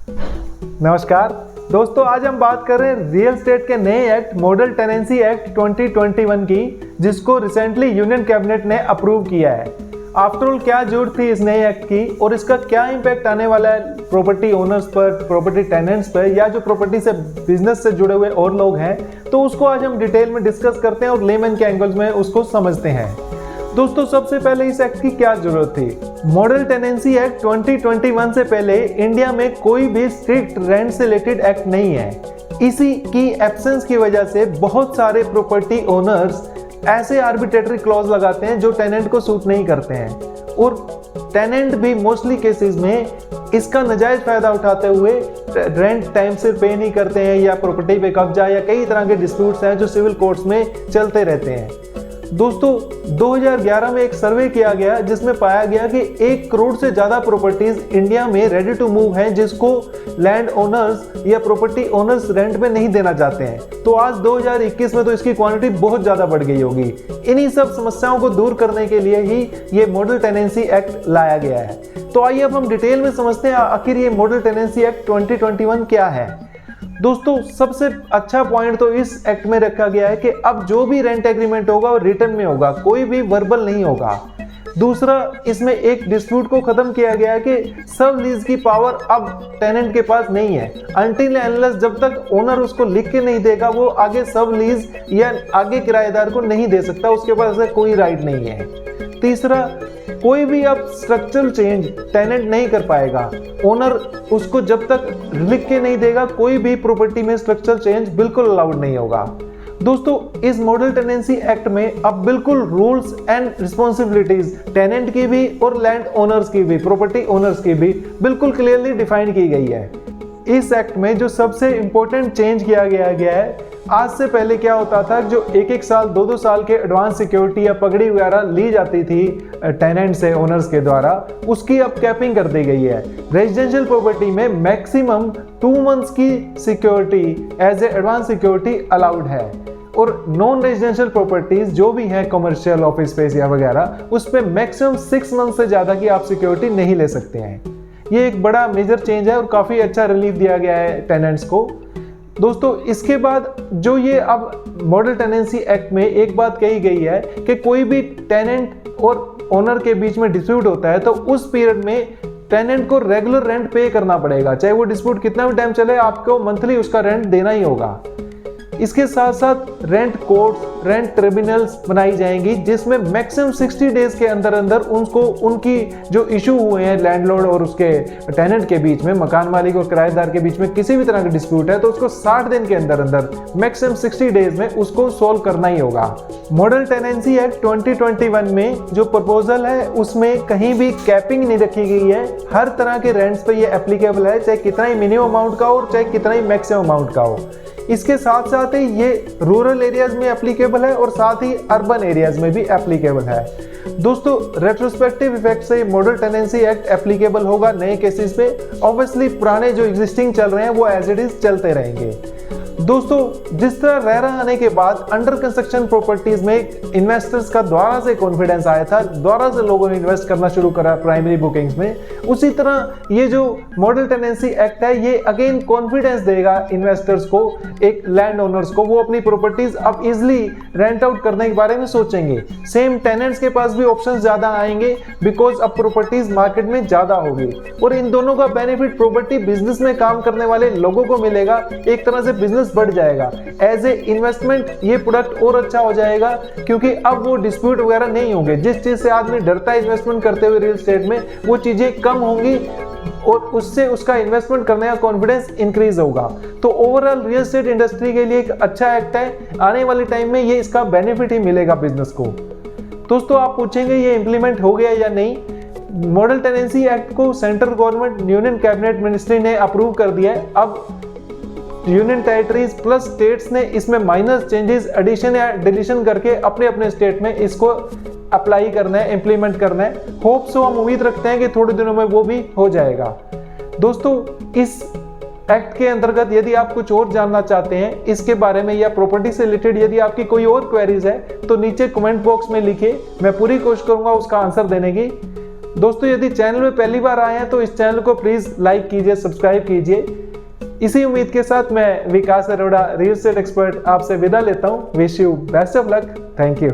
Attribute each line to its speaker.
Speaker 1: नमस्कार दोस्तों, आज हम बात कर रहे हैं रियल एस्टेट के नए एक्ट मॉडल टेनेंसी एक्ट 2021 की, जिसको रिसेंटली यूनियन कैबिनेट ने अप्रूव किया है। आफ्टर ऑल क्या जरूरत थी इस नए एक्ट की और इसका क्या इम्पैक्ट आने वाला है प्रॉपर्टी ओनर्स पर, प्रॉपर्टी टेनेंट्स पर, या जो प्रॉपर्टी से बिजनेस से जुड़े हुए और लोग हैं, तो उसको आज हम डिटेल में डिस्कस करते हैं और लेमैन के एंगल्स में उसको समझते हैं। दोस्तों, सबसे पहले इस एक्ट की क्या जरूरत थी। मॉडल टेनेंसी एक्ट 2021 से पहले इंडिया में कोई भी स्ट्रिक्ट रेंट से रिलेटेड एक्ट नहीं है। इसी की एब्सेंस की वजह से बहुत सारे प्रॉपर्टी ओनर्स ऐसे आर्बिट्रेटरी क्लॉज लगाते हैं जो टेनेंट को सूट नहीं करते हैं, और टेनेंट भी मोस्टली केसेस में इसका नाजायज फायदा उठाते हुए रेंट टाइम से पे नहीं करते हैं, या प्रॉपर्टी पे कब्जा, या कई तरह के डिस्प्यूट्स हैं जो सिविल कोर्ट्स में चलते रहते हैं। दोस्तों, 2011 में एक सर्वे किया गया जिसमें पाया गया कि 1 करोड़ से ज्यादा प्रॉपर्टीज इंडिया में रेडी टू मूव हैं, जिसको लैंड ओनर्स या प्रॉपर्टी ओनर्स रेंट में नहीं देना चाहते हैं। तो आज 2021 में तो इसकी क्वांटिटी बहुत ज्यादा बढ़ गई होगी। इन्हीं सब समस्याओं को दूर करने के लिए ही ये मॉडल टेनेंसी एक्ट लाया गया है। तो आइए अब हम डिटेल में समझते हैं आखिर ये मॉडल टेनेंसी एक्ट 2021 क्या है। दोस्तों, सबसे अच्छा पॉइंट तो इस एक्ट में रखा गया है कि अब जो भी रेंट एग्रीमेंट होगा वो रिटर्न में होगा, कोई भी वर्बल नहीं होगा। दूसरा, इसमें एक डिस्प्यूट को खत्म किया गया है कि सब लीज की पावर अब टेनेंट के पास नहीं है। अनटिल अनलेस जब तक ओनर उसको लिख के नहीं देगा, वो आगे सब लीज या आगे किराएदार को नहीं दे सकता, उसके पास ऐसा कोई राइट नहीं है। तीसरा, कोई भी अब स्ट्रक्चरल चेंज टेनेंट नहीं कर पाएगा। ओनर उसको जब तक लिख के नहीं देगा, कोई भी प्रॉपर्टी में स्ट्रक्चरल चेंज बिल्कुल अलाउड नहीं होगा। दोस्तों, इस मॉडल टेनेंसी एक्ट में अब बिल्कुल रूल्स एंड रिस्पॉन्सिबिलिटीज टेनेंट की भी और लैंड ओनर्स की भी, प्रॉपर्टी ओनर्स की भी बिल्कुल क्लियरली डिफाइन की गई है। इस एक्ट में जो सबसे इंपॉर्टेंट चेंज किया गया है, आज से पहले क्या होता था, जो 1-1 साल 2-2 साल के एडवांस सिक्योरिटी या पगड़ी वगैरह ली जाती थी टेनेंट से ओनर्स के द्वारा, उसकी अब कैपिंग कर दी गई है। रेजिडेंशियल प्रॉपर्टी में मैक्सिमम 2 मंथ्स की security as a advance security allowed है, और नॉन रेजिडेंशियल प्रॉपर्टीज जो भी हैं, कमर्शियल, ऑफिस स्पेस या वगैरह, उस पर मैक्सिमम 6 मंथ से ज़्यादा की आप सिक्योरिटी नहीं ले सकते हैं। ये एक बड़ा मेजर चेंज है और काफ़ी अच्छा रिलीफ दिया गया है टेनेंट्स को। दोस्तों, इसके बाद जो ये अब मॉडल टेनेंसी एक्ट में एक बात कही गई है कि कोई भी टेनेंट और ओनर के बीच में डिस्प्यूट होता है तो उस पीरियड में टेनेंट को रेगुलर रेंट पे करना पड़ेगा, चाहे वो डिस्प्यूट कितना भी टाइम चले, आपको मंथली उसका रेंट देना ही होगा। इसके साथ साथ रेंट कोर्ट, रेंट ट्रिब्यूनल्स बनाई जाएंगी, जिसमें मैक्सिमम 60 डेज के अंदर अंदर उनको उनकी जो इशू हुए हैं लैंडलॉर्ड और उसके टेनेंट के बीच में, मकान मालिक और किराएदार के बीच में किसी भी तरह का डिस्प्यूट है, तो उसको 60 दिन के अंदर अंदर मैक्सिमम 60 डेज में उसको सोल्व करना ही होगा। मॉडल टेनेंसी एक्ट 2021 में जो प्रपोजल है उसमें कहीं भी कैपिंग नहीं रखी गई है। हर तरह के रेंट्स पे ये एप्लीकेबल है, चाहे कितना ही मिनिमम अमाउंट का हो, चाहे कितना ही मैक्सिमम अमाउंट का हो। इसके साथ साथ ही ये रूरल एरियाज में एप्लीकेबल है और साथ ही अर्बन एरियाज में भी एप्लीकेबल है। दोस्तों, रेट्रोस्पेक्टिव इफेक्ट से मॉडल टेनेंसी एक्ट एप्लीकेबल होगा नए केसेस पे। ऑब्वियसली पुराने जो एग्जिस्टिंग चल रहे हैं वो एज इट इज चलते रहेंगे। दोस्तों, जिस तरह रेरा आने के बाद अंडर कंस्ट्रक्शन प्रॉपर्टीज में इन्वेस्टर्स का दोबारा से कॉन्फिडेंस आया था, दोबारा से लोगों ने इन्वेस्ट करना शुरू करा प्राइमरी बुकिंग्स में, उसी तरह ये जो मॉडल टेनेंसी एक्ट है ये अगेन कॉन्फिडेंस देगा इन्वेस्टर्स को, एक लैंड ओनर्स को। वो अपनी प्रॉपर्टीज अब इजिली रेंट आउट करने के बारे में सोचेंगे। सेम टेनेंट्स के पास भी ऑप्शन ज्यादा आएंगे, बिकॉज अब प्रॉपर्टीज मार्केट में ज्यादा होगी, और इन दोनों का बेनिफिट प्रॉपर्टी बिजनेस में काम करने वाले लोगों को मिलेगा। एक तरह से बिजनेस बढ़ जाएगा। एज ए इन्वेस्टमेंट ये प्रोडक्ट और अच्छा हो जाएगा, क्योंकि अब वो डिस्प्यूट वगैरह नहीं होंगे। जिस चीज से आदमी डरता है इन्वेस्टमेंट करते हुए रियल एस्टेट में, वो चीजें कम होंगी और उससे उसका इन्वेस्टमेंट करने का कॉन्फिडेंस इंक्रीज होगा। तो ओवरऑल रियल एस्टेट इंडस्ट्री के लिए एक अच्छा एक्ट है। आने वाले टाइम में ये इसका बेनिफिट ही मिलेगा बिजनेस को। दोस्तों, आप पूछेंगे ये इंप्लीमेंट हो गया या नहीं। मॉडल टेनेंसी एक्ट को central government union cabinet ministry ने अप्रूव कर दिया है। अब यूनियन टेरिटरीज प्लस स्टेट्स ने इसमें माइनर चेंजेस, एडिशन या डिलीशन करके अपने अपने स्टेट में इसको अप्लाई करना है, इंप्लीमेंट करना है। होप सो, हम उम्मीद रखते हैं कि थोड़े दिनों में वो भी हो जाएगा। दोस्तों, इस एक्ट के अंतर्गत यदि आप कुछ और जानना चाहते हैं इसके बारे में, या प्रॉपर्टी से रिलेटेड यदि आपकी कोई और क्वेरीज है, तो नीचे कमेंट बॉक्स में लिखिए। मैं पूरी कोशिश करूंगा उसका आंसर देने की। दोस्तों यदि चैनल में पहली बार आए हैं तो इस चैनल को प्लीज़ लाइक कीजिए, सब्सक्राइब कीजिए। इसी उम्मीद के साथ मैं विकास अरोड़ा, रियल एस्टेट एक्सपर्ट, आपसे विदा लेता हूँ। Wish you best of luck. Thank you.